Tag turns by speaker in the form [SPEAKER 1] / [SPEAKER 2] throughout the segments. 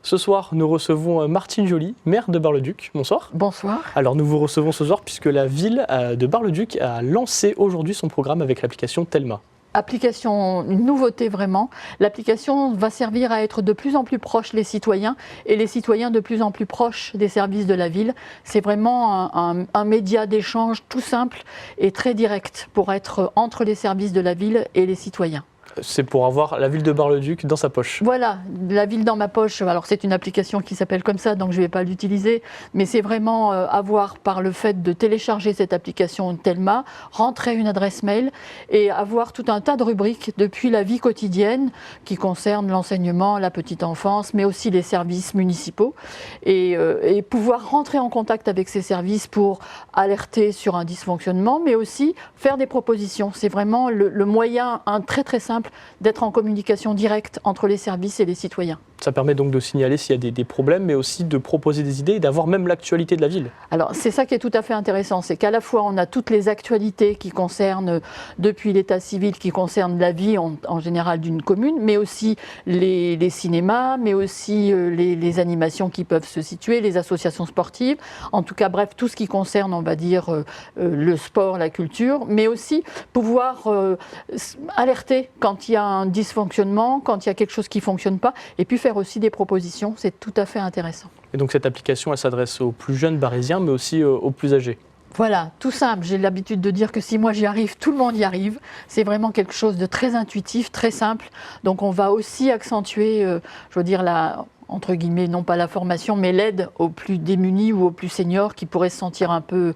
[SPEAKER 1] Ce soir, nous recevons Martine Joly, maire de Bar-le-Duc. Bonsoir.
[SPEAKER 2] Bonsoir.
[SPEAKER 1] Alors nous vous recevons ce soir puisque la ville de Bar-le-Duc a lancé aujourd'hui son programme avec l'application Telma.
[SPEAKER 2] Application, une nouveauté vraiment. L'application va servir à être de plus en plus proche des citoyens et les citoyens de plus en plus proches des services de la ville. C'est vraiment un média d'échange tout simple et très direct pour être entre les services de la ville et les citoyens.
[SPEAKER 1] C'est pour avoir la ville de Bar-le-Duc dans sa poche.
[SPEAKER 2] Voilà, la ville dans ma poche. Alors c'est une application qui s'appelle comme ça, donc je ne vais pas l'utiliser. Mais c'est vraiment avoir, par le fait de télécharger cette application Telma, rentrer une adresse mail et avoir tout un tas de rubriques depuis la vie quotidienne qui concernent l'enseignement, la petite enfance, mais aussi les services municipaux. Et pouvoir rentrer en contact avec ces services pour alerter sur un dysfonctionnement, mais aussi faire des propositions. C'est vraiment le moyen, très très simple, d'être en communication directe entre les services et les citoyens.
[SPEAKER 1] Ça permet donc de signaler s'il y a des problèmes, mais aussi de proposer des idées et d'avoir même l'actualité de la ville.
[SPEAKER 2] Alors c'est ça qui est tout à fait intéressant, c'est qu'à la fois on a toutes les actualités qui concernent, depuis l'état civil, qui concernent la vie en général d'une commune, mais aussi les cinémas, mais aussi les animations qui peuvent se situer, les associations sportives, en tout cas bref, tout ce qui concerne, on va dire, le sport, la culture, mais aussi pouvoir alerter quand il y a un dysfonctionnement, quand il y a quelque chose qui ne fonctionne pas, et puis faire aussi des propositions, c'est tout à fait intéressant.
[SPEAKER 1] Et donc cette application, elle s'adresse aux plus jeunes Barésiens, mais aussi aux plus âgés.
[SPEAKER 2] Voilà, tout simple. J'ai l'habitude de dire que si moi j'y arrive, tout le monde y arrive. C'est vraiment quelque chose de très intuitif, très simple. Donc on va aussi accentuer, je veux dire, entre guillemets, non pas la formation, mais l'aide aux plus démunis ou aux plus seniors qui pourraient se sentir un peu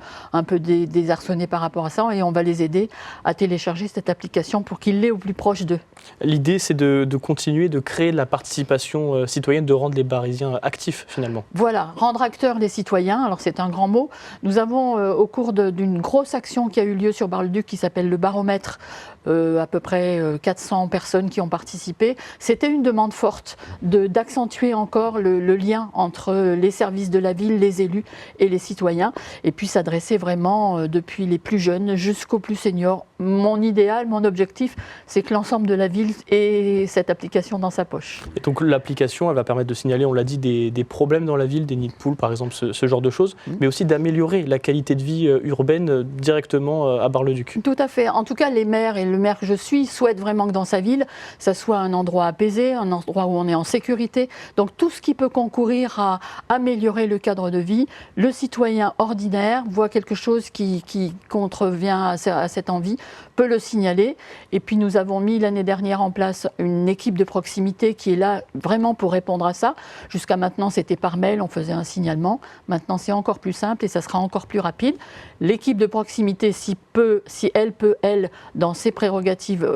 [SPEAKER 2] désarçonnés par rapport à ça. Et on va les aider à télécharger cette application pour qu'ils l'aient au plus proche d'eux.
[SPEAKER 1] L'idée, c'est de continuer de créer de la participation citoyenne, de rendre les Barésiens actifs finalement.
[SPEAKER 2] Voilà, rendre acteurs les citoyens, alors c'est un grand mot. Nous avons, au cours d'une grosse action qui a eu lieu sur Bar-le-Duc, qui s'appelle le baromètre, à peu près 400 personnes qui ont participé. C'était une demande forte d'accentuer encore le lien entre les services de la ville, les élus et les citoyens, et puis s'adresser vraiment depuis les plus jeunes jusqu'aux plus seniors. Mon idéal, mon objectif, c'est que l'ensemble de la ville ait cette application dans sa poche.
[SPEAKER 1] Et donc l'application, elle va permettre de signaler, on l'a dit, des problèmes dans la ville, des nids de poules par exemple, ce genre de choses, mais aussi d'améliorer la qualité de vie urbaine directement à Bar-le-Duc.
[SPEAKER 2] Tout à fait. En tout cas, les maires et le maire que je suis souhaitent vraiment que dans sa ville, ça soit un endroit apaisé, un endroit où on est en sécurité. Donc tout ce qui peut concourir à améliorer le cadre de vie, le citoyen ordinaire voit quelque chose qui contrevient à cette envie, peut le signaler. Et puis nous avons mis l'année dernière en place une équipe de proximité qui est là vraiment pour répondre à ça. Jusqu'à maintenant, c'était par mail, on faisait un signalement. Maintenant, c'est encore plus simple et ça sera encore plus rapide. L'équipe de proximité, si elle peut, dans ses prérogatives,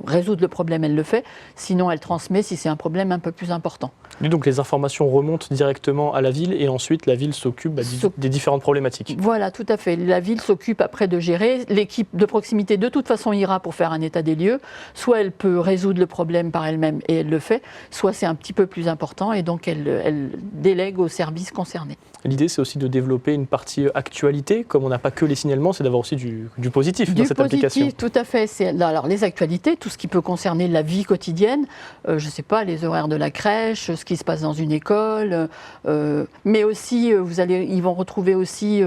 [SPEAKER 2] résoudre le problème, elle le fait. Sinon, elle transmet si c'est un problème un peu plus important.
[SPEAKER 1] Et donc les informations remontent directement à la ville et ensuite la ville s'occupe des différentes problématiques.
[SPEAKER 2] Voilà, tout à fait. La ville s'occupe après de gérer. L'équipe de proximité, de toute façon, ira pour faire un état des lieux. Soit elle peut résoudre le problème par elle-même et elle le fait, soit c'est un petit peu plus important et donc elle délègue aux services concernés.
[SPEAKER 1] L'idée, c'est aussi de développer une partie actualité. Comme on n'a pas que les signalements, c'est d'avoir aussi du positif dans cette application.
[SPEAKER 2] Du positif, tout à fait. Alors, les actualités, tout ce qui peut concerner la vie quotidienne, je ne sais pas, les horaires de la crèche, ce qui se passe dans une école, mais aussi, ils vont retrouver aussi,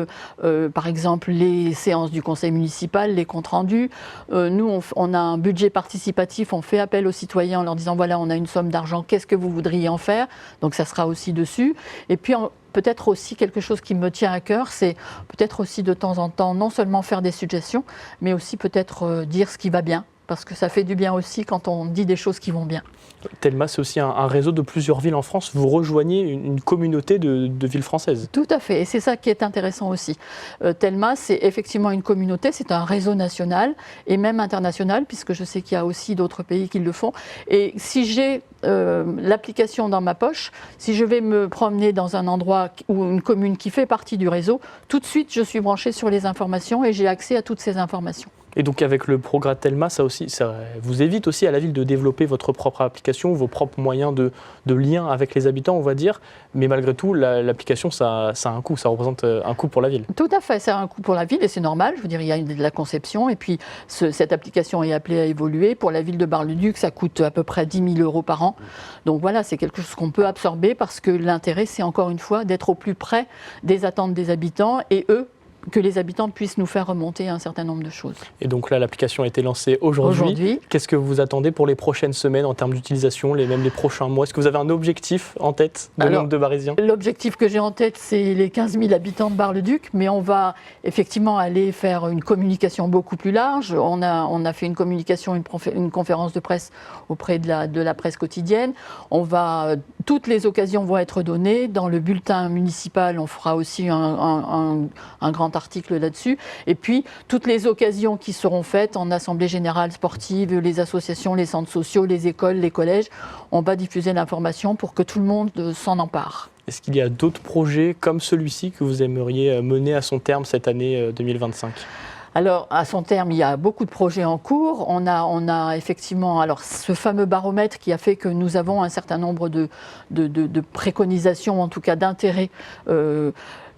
[SPEAKER 2] par exemple, les séances du conseil municipal, les comptes rendus. Nous, on a un budget participatif, on fait appel aux citoyens en leur disant, voilà, on a une somme d'argent, qu'est-ce que vous voudriez en faire? Donc, ça sera aussi dessus. Et puis, peut-être aussi quelque chose qui me tient à cœur, c'est peut-être aussi de temps en temps, non seulement faire des suggestions, mais aussi peut-être dire ce qui va bien, parce que ça fait du bien aussi quand on dit des choses qui vont bien.
[SPEAKER 1] Telma, c'est aussi un réseau de plusieurs villes en France. Vous rejoignez une communauté de villes françaises.
[SPEAKER 2] Tout à fait, et c'est ça qui est intéressant aussi. Telma, c'est effectivement une communauté, c'est un réseau national et même international, puisque je sais qu'il y a aussi d'autres pays qui le font. Et si j'ai l'application dans ma poche, si je vais me promener dans un endroit ou une commune qui fait partie du réseau, tout de suite je suis branchée sur les informations et j'ai accès à toutes ces informations.
[SPEAKER 1] Et donc avec le progrès Telma, ça vous évite aussi à la ville de développer votre propre application, vos propres moyens de lien avec les habitants, on va dire. Mais malgré tout, l'application, ça a un coût, ça représente un coût pour la ville.
[SPEAKER 2] Tout à fait, c'est un coût pour la ville et c'est normal. Je veux dire, il y a de la conception et puis cette application est appelée à évoluer. Pour la ville de Bar-le-Duc, ça coûte à peu près 10 000 € par an. Donc voilà, c'est quelque chose qu'on peut absorber parce que l'intérêt, c'est encore une fois d'être au plus près des attentes des habitants et eux, que les habitants puissent nous faire remonter un certain nombre de choses.
[SPEAKER 1] Et donc là, l'application a été lancée aujourd'hui. Qu'est-ce que vous attendez pour les prochaines semaines en termes d'utilisation, même les prochains mois? Est-ce que vous avez un objectif en tête de nombre de Barésiens?
[SPEAKER 2] L'objectif que j'ai en tête, c'est les 15 000 habitants de Bar-le-Duc, mais on va effectivement aller faire une communication beaucoup plus large. On a fait une communication, une conférence de presse auprès de la presse quotidienne. Toutes les occasions vont être données. Dans le bulletin municipal, on fera aussi un grand article là-dessus. Et puis, toutes les occasions qui seront faites en assemblée générale sportive, les associations, les centres sociaux, les écoles, les collèges, on va diffuser l'information pour que tout le monde s'en empare.
[SPEAKER 1] Est-ce qu'il y a d'autres projets comme celui-ci que vous aimeriez mener à son terme cette année 2025 ?
[SPEAKER 2] Alors, à son terme, il y a beaucoup de projets en cours. On a effectivement ce fameux baromètre qui a fait que nous avons un certain nombre de préconisations, en tout cas d'intérêts.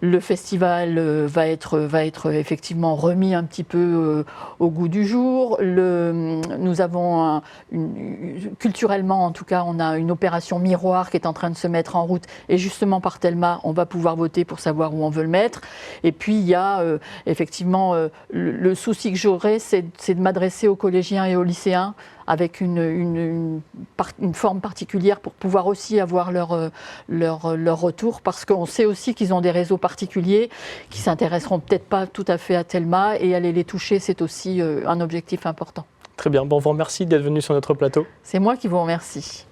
[SPEAKER 2] Le festival va être effectivement remis un petit peu au goût du jour. Nous avons culturellement, en tout cas, on a une opération miroir qui est en train de se mettre en route. Et justement, par Telma, on va pouvoir voter pour savoir où on veut le mettre. Et puis, il y a effectivement le souci que j'aurais, c'est de m'adresser aux collégiens et aux lycéens avec une forme particulière pour pouvoir aussi avoir leur retour, parce qu'on sait aussi qu'ils ont des réseaux particuliers qui s'intéresseront peut-être pas tout à fait à Telma, et aller les toucher, c'est aussi un objectif important.
[SPEAKER 1] Très bien, bon, on vous remercie d'être venu sur notre plateau.
[SPEAKER 2] C'est moi qui vous remercie.